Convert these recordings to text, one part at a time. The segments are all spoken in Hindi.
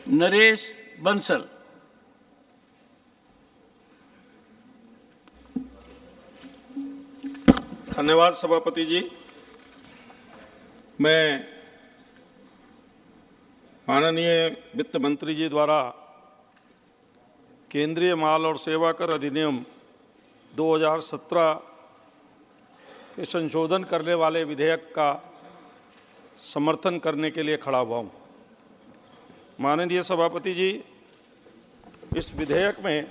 नरेश बंसल। धन्यवाद सभापति जी। मैं माननीय वित्त मंत्री जी द्वारा केंद्रीय माल और सेवा कर अधिनियम 2017 के संशोधन करने वाले विधेयक का समर्थन करने के लिए खड़ा हुआ हूँ। माननीय सभापति जी, इस विधेयक में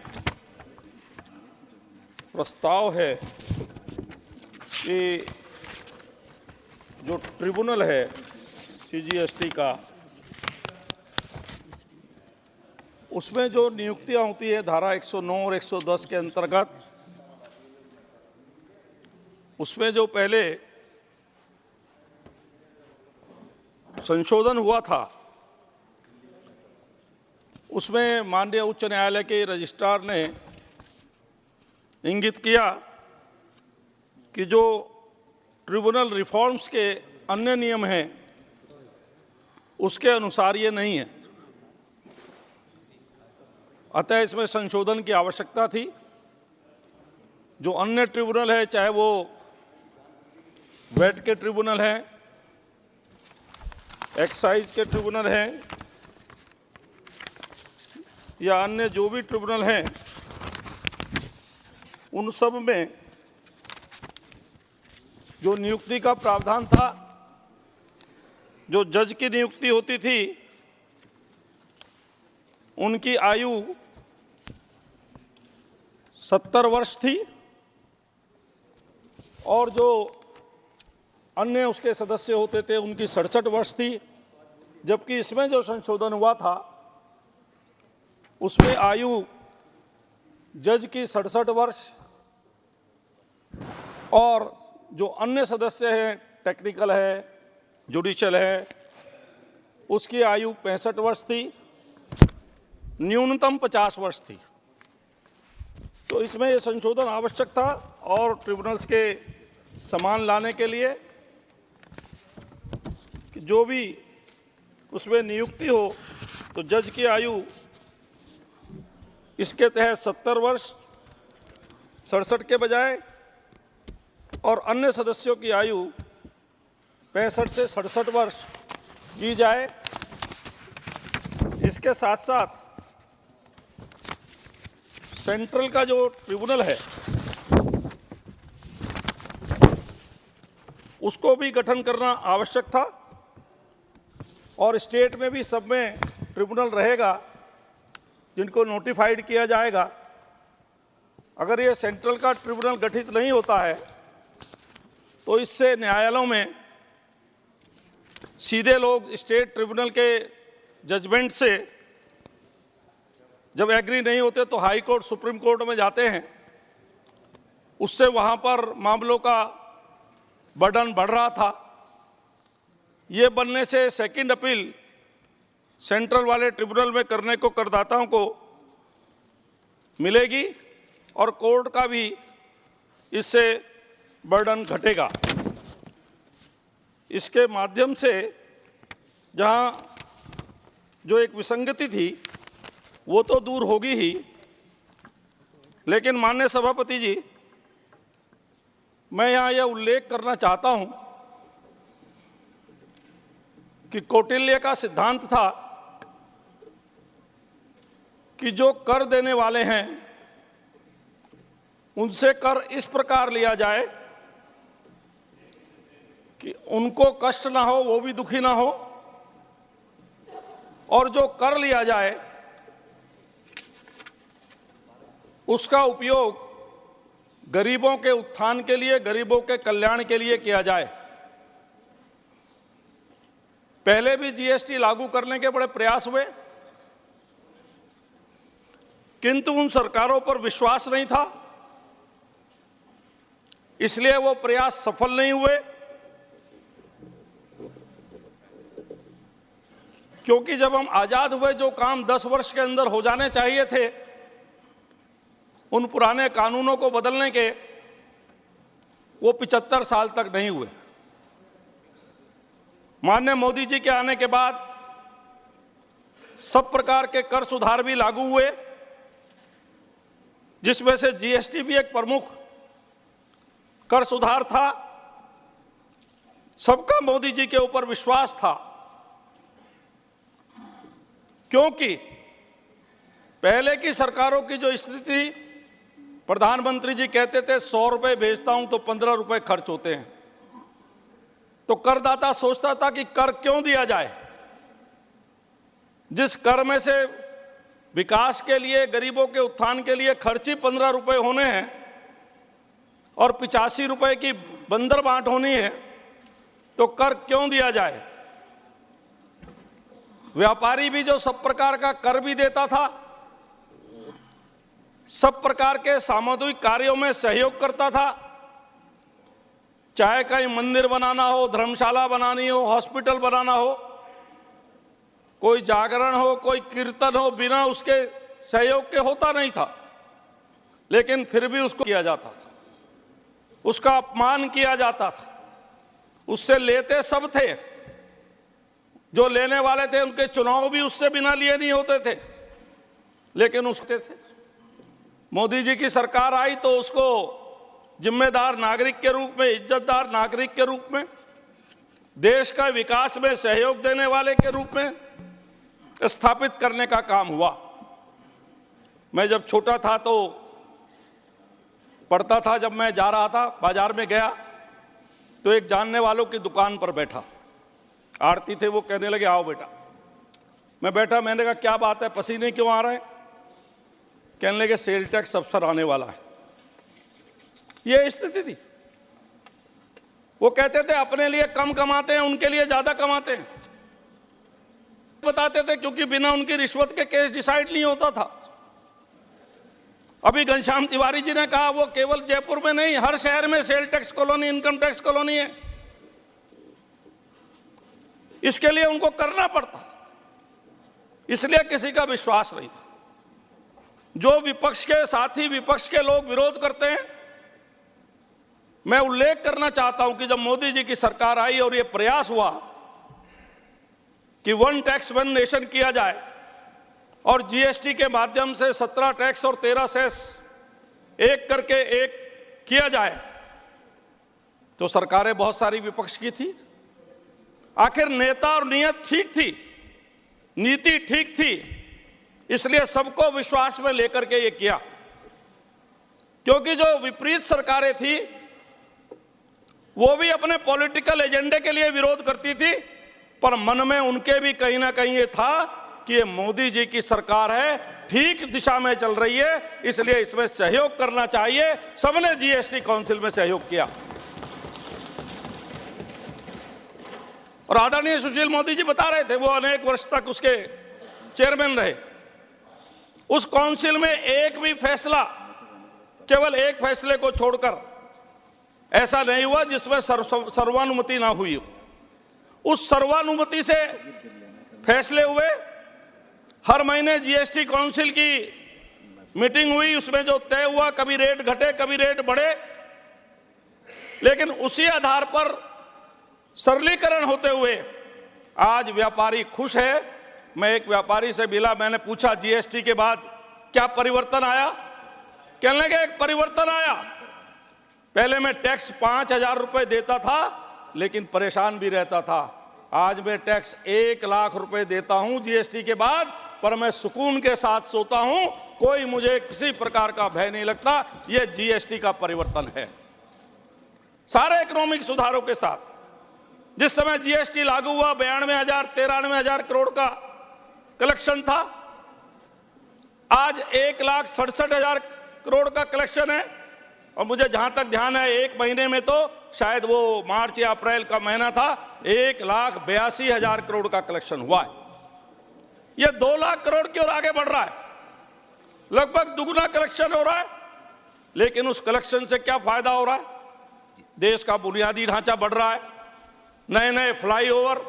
प्रस्ताव है कि जो ट्रिब्यूनल है सीजीएसटी का, उसमें जो नियुक्तियां होती है धारा 109 और 110 के अंतर्गत, उसमें जो पहले संशोधन हुआ था उसमें माननीय उच्च न्यायालय के रजिस्ट्रार ने इंगित किया कि जो ट्रिब्यूनल रिफॉर्म्स के अन्य नियम हैं उसके अनुसार ये नहीं है, अतः इसमें संशोधन की आवश्यकता थी। जो अन्य ट्रिब्यूनल है, चाहे वो वैट के ट्रिब्यूनल हैं, एक्साइज के ट्रिब्यूनल हैं या अन्य जो भी ट्रिब्यूनल हैं, उन सब में जो नियुक्ति का प्रावधान था, जो जज की नियुक्ति होती थी उनकी आयु 70 वर्ष थी और जो अन्य उसके सदस्य होते थे उनकी 67 वर्ष थी। जबकि इसमें जो संशोधन हुआ था उसमें आयु जज की 67 वर्ष और जो अन्य सदस्य हैं, टेक्निकल है, जुडिशियल है, उसकी आयु 65 वर्ष थी, न्यूनतम 50 वर्ष थी। तो इसमें ये संशोधन आवश्यक था और ट्रिब्यूनल्स के समान लाने के लिए कि जो भी उसमें नियुक्ति हो तो जज की आयु इसके तहत 70 वर्ष 67 के बजाय और अन्य सदस्यों की आयु 65 से 67 वर्ष की जाए। इसके साथ साथ सेंट्रल का जो ट्रिब्यूनल है उसको भी गठन करना आवश्यक था और स्टेट में भी सब में ट्रिब्यूनल रहेगा जिनको नोटिफाइड किया जाएगा। अगर ये सेंट्रल का ट्रिब्यूनल गठित नहीं होता है तो इससे न्यायालयों में सीधे लोग स्टेट ट्रिब्यूनल के जजमेंट से जब एग्री नहीं होते तो हाई कोर्ट, सुप्रीम कोर्ट में जाते हैं, उससे वहाँ पर मामलों का बर्डन बढ़ रहा था। ये बनने से सेकंड अपील सेंट्रल वाले ट्रिब्यूनल में करने को करदाताओं को मिलेगी और कोर्ट का भी इससे बर्डन घटेगा। इसके माध्यम से जहाँ जो एक विसंगति थी वो तो दूर होगी ही, लेकिन माननीय सभापति जी, मैं यहाँ यह उल्लेख करना चाहता हूँ कि कौटिल्य का सिद्धांत था कि जो कर देने वाले हैं उनसे कर इस प्रकार लिया जाए कि उनको कष्ट ना हो, वो भी दुखी ना हो, और जो कर लिया जाए उसका उपयोग गरीबों के उत्थान के लिए, गरीबों के कल्याण के लिए किया जाए। पहले भी जीएसटी लागू करने के बड़े प्रयास हुए, किंतु उन सरकारों पर विश्वास नहीं था, इसलिए वो प्रयास सफल नहीं हुए। क्योंकि जब हम आजाद हुए, जो काम 10 वर्ष के अंदर हो जाने चाहिए थे, उन पुराने कानूनों को बदलने के वो 75 साल तक नहीं हुए। माननीय मोदी जी के आने के बाद सब प्रकार के कर सुधार भी लागू हुए, जिसमें से जीएसटी भी एक प्रमुख कर सुधार था। सबका मोदी जी के ऊपर विश्वास था, क्योंकि पहले की सरकारों की जो स्थिति थी, प्रधानमंत्री जी कहते थे 100 रुपए भेजता हूं तो 15 रुपए खर्च होते हैं। तो करदाता सोचता था कि कर क्यों दिया जाए, जिस कर में से विकास के लिए, गरीबों के उत्थान के लिए खर्च ही 15 रुपए होने हैं और 85 रुपए की बंदर बांट होनी है, तो कर क्यों दिया जाए। व्यापारी भी जो सब प्रकार का कर भी देता था, सब प्रकार के सामुदायिक कार्यों में सहयोग करता था, चाहे कहीं मंदिर बनाना हो, धर्मशाला बनानी हो, हॉस्पिटल बनाना हो, कोई जागरण हो, कोई कीर्तन हो, बिना उसके सहयोग के होता नहीं था। लेकिन फिर भी उसको किया जाता था, उसका अपमान किया जाता था, उससे लेते सब थे। जो लेने वाले थे उनके चुनाव भी उससे बिना लिए नहीं होते थे, लेकिन उसके थे। मोदी जी की सरकार आई तो उसको जिम्मेदार नागरिक के रूप में, इज्जतदार नागरिक के रूप में, देश का विकास में सहयोग देने वाले के रूप में स्थापित करने का काम हुआ। मैं जब छोटा था तो पढ़ता था, जब मैं जा रहा था बाजार में गया तो एक जानने वालों की दुकान पर बैठा, आरती थे, वो कहने लगे आओ बेटा। मैं बैठा, मैंने कहा क्या बात है, पसीने क्यों आ रहे हैं। कहने लगे सेल टैक्स अफसर आने वाला है। ये स्थिति थी। वो कहते थे अपने लिए कम कमाते हैं, उनके लिए ज्यादा कमाते हैं। बताते थे क्योंकि बिना उनकी रिश्वत के केस डिसाइड नहीं होता था। अभी घनश्याम तिवारी जी ने कहा वो केवल जयपुर में नहीं, हर शहर में sale tax colony, income tax colony है। इसके लिए उनको करना पड़ता, इसलिए किसी का विश्वास नहीं था। जो विपक्ष के साथी, विपक्ष के लोग विरोध करते हैं, मैं उल्लेख करना चाहता हूं कि जब मोदी जी की सरकार आई और यह प्रयास हुआ कि वन टैक्स वन नेशन किया जाए और जीएसटी के माध्यम से 17 टैक्स और 13 सेस एक करके एक किया जाए, तो सरकारें बहुत सारी विपक्ष की थी। आखिर नेता और नीयत ठीक थी, नीति ठीक थी, इसलिए सबको विश्वास में लेकर के ये किया। क्योंकि जो विपरीत सरकारें थी वो भी अपने पॉलिटिकल एजेंडे के लिए विरोध करती थी, पर मन में उनके भी कहीं ना कहीं ये था कि ये मोदी जी की सरकार है, ठीक दिशा में चल रही है, इसलिए इसमें सहयोग करना चाहिए। सबने जीएसटी काउंसिल में सहयोग किया और आदरणीय सुशील मोदी जी बता रहे थे, वो अनेक वर्ष तक उसके चेयरमैन रहे। उस काउंसिल में एक भी फैसला, केवल एक फैसले को छोड़कर ऐसा नहीं हुआ जिसमें सर्वानुमति ना हुई हो। उस सर्वानुमति से फैसले हुए। हर महीने जीएसटी काउंसिल की मीटिंग हुई, उसमें जो तय हुआ, कभी रेट घटे कभी रेट बढ़े, लेकिन उसी आधार पर सरलीकरण होते हुए आज व्यापारी खुश है। मैं एक व्यापारी से मिला, मैंने पूछा जीएसटी के बाद क्या परिवर्तन आया। कहने लगे एक परिवर्तन आया, पहले मैं टैक्स 5,000 रुपए देता था लेकिन परेशान भी रहता था, आज मैं टैक्स 1 लाख रुपए देता हूं जीएसटी के बाद, पर मैं सुकून के साथ सोता हूं, कोई मुझे किसी प्रकार का भय नहीं लगता। यह जीएसटी का परिवर्तन है। सारे इकोनॉमिक सुधारों के साथ जिस समय जीएसटी लागू हुआ 93,000 करोड़ का कलेक्शन था, आज 1,67,000 करोड़ का कलेक्शन है। और मुझे जहां तक ध्यान है एक महीने में तो शायद वो मार्च या अप्रैल का महीना था, 1,82,000 करोड़ का कलेक्शन हुआ है। यह 2 लाख करोड़ की ओर आगे बढ़ रहा है, लगभग दुगुना कलेक्शन हो रहा है। लेकिन उस कलेक्शन से क्या फायदा हो रहा है? देश का बुनियादी ढांचा बढ़ रहा है, नए नए फ्लाईओवर,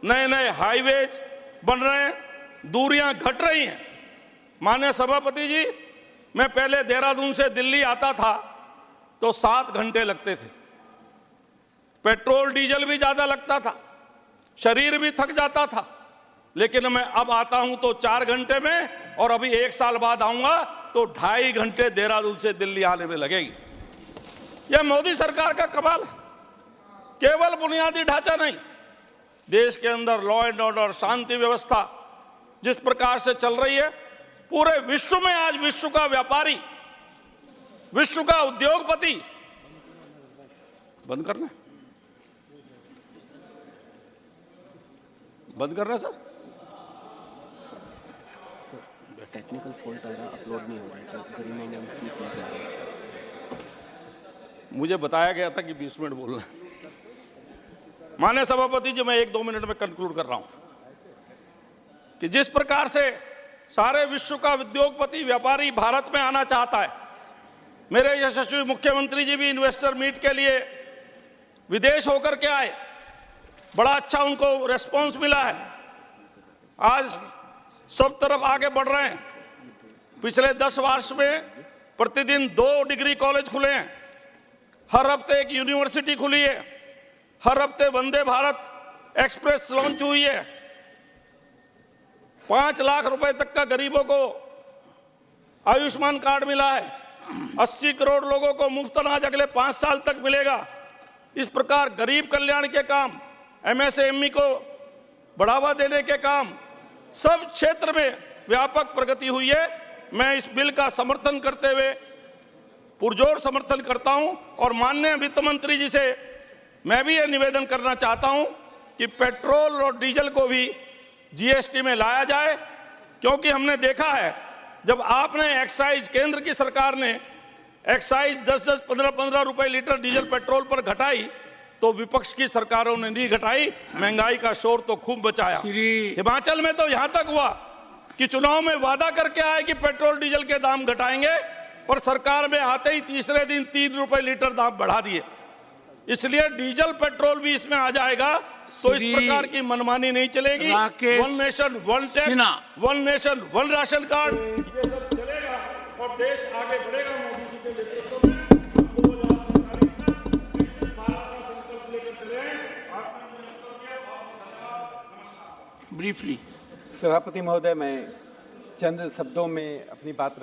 नए नए हाईवेज बन रहे हैं, दूरियां घट रही हैं। माननीय सभापति जी, मैं पहले देहरादून से दिल्ली आता था तो 7 घंटे लगते थे, पेट्रोल डीजल भी ज्यादा लगता था, शरीर भी थक जाता था। लेकिन मैं अब आता हूं तो 4 घंटे में, और अभी 1 साल बाद आऊंगा तो 2.5 घंटे देहरादून से दिल्ली आने में लगेगी। यह मोदी सरकार का कमाल है। केवल बुनियादी ढांचा नहीं, देश के अंदर लॉ एंड ऑर्डर, शांति व्यवस्था जिस प्रकार से चल रही है, पूरे विश्व में आज विश्व का व्यापारी, विश्व का उद्योगपति, बंद करना सर, टेक्निकल फॉल्ट आ रहा, अपलोड नहीं हो रहा है, तो गरिमा मैम सीट लेके आ रहे हैं। मुझे बताया गया था कि 20 मिनट बोलना है। माननीय सभापति जी, मैं 1-2 मिनट में कंक्लूड कर रहा हूं कि जिस प्रकार से सारे विश्व का उद्योगपति, व्यापारी भारत में आना चाहता है, मेरे यशस्वी मुख्यमंत्री जी भी इन्वेस्टर मीट के लिए विदेश होकर के आए, बड़ा अच्छा उनको रेस्पॉन्स मिला है। आज सब तरफ आगे बढ़ रहे हैं। पिछले 10 वर्ष में प्रतिदिन 2 डिग्री कॉलेज खुले हैं, हर हफ्ते एक यूनिवर्सिटी खुली है, हर हफ्ते वंदे भारत एक्सप्रेस लॉन्च हुई है, 5 लाख रुपए तक का गरीबों को आयुष्मान कार्ड मिला है, 80 करोड़ लोगों को मुफ्त अनाज अगले 5 साल तक मिलेगा। इस प्रकार गरीब कल्याण के काम, एमएसएमई को बढ़ावा देने के काम, सब क्षेत्र में व्यापक प्रगति हुई है। मैं इस बिल का समर्थन करते हुए पुरजोर समर्थन करता हूं, और माननीय वित्त मंत्री जी से मैं भी यह निवेदन करना चाहता हूं कि पेट्रोल और डीजल को भी जीएसटी में लाया जाए, क्योंकि हमने देखा है जब आपने एक्साइज, केंद्र की सरकार ने एक्साइज 10-10, 15-15 रुपए लीटर डीजल पेट्रोल पर घटाई, तो विपक्ष की सरकारों ने नहीं घटाई, महंगाई का शोर तो खूब मचाया। हिमाचल में तो यहां तक हुआ कि चुनाव में वादा करके आए कि पेट्रोल डीजल के दाम घटाएंगे, पर सरकार में आते ही तीसरे दिन 3 रुपए लीटर दाम बढ़ा दिए। इसलिए डीजल पेट्रोल भी इसमें आ जाएगा, तो इस प्रकार की मनमानी नहीं चलेगी। 1 nation 1 tax, 1 nation 1 ration card, ये सब चलेगा और देश आगे बढ़ेगा मोदी जी के नेतृत्व में। ब्रीफली सभापति महोदय, मैं चंद शब्दों में अपनी बात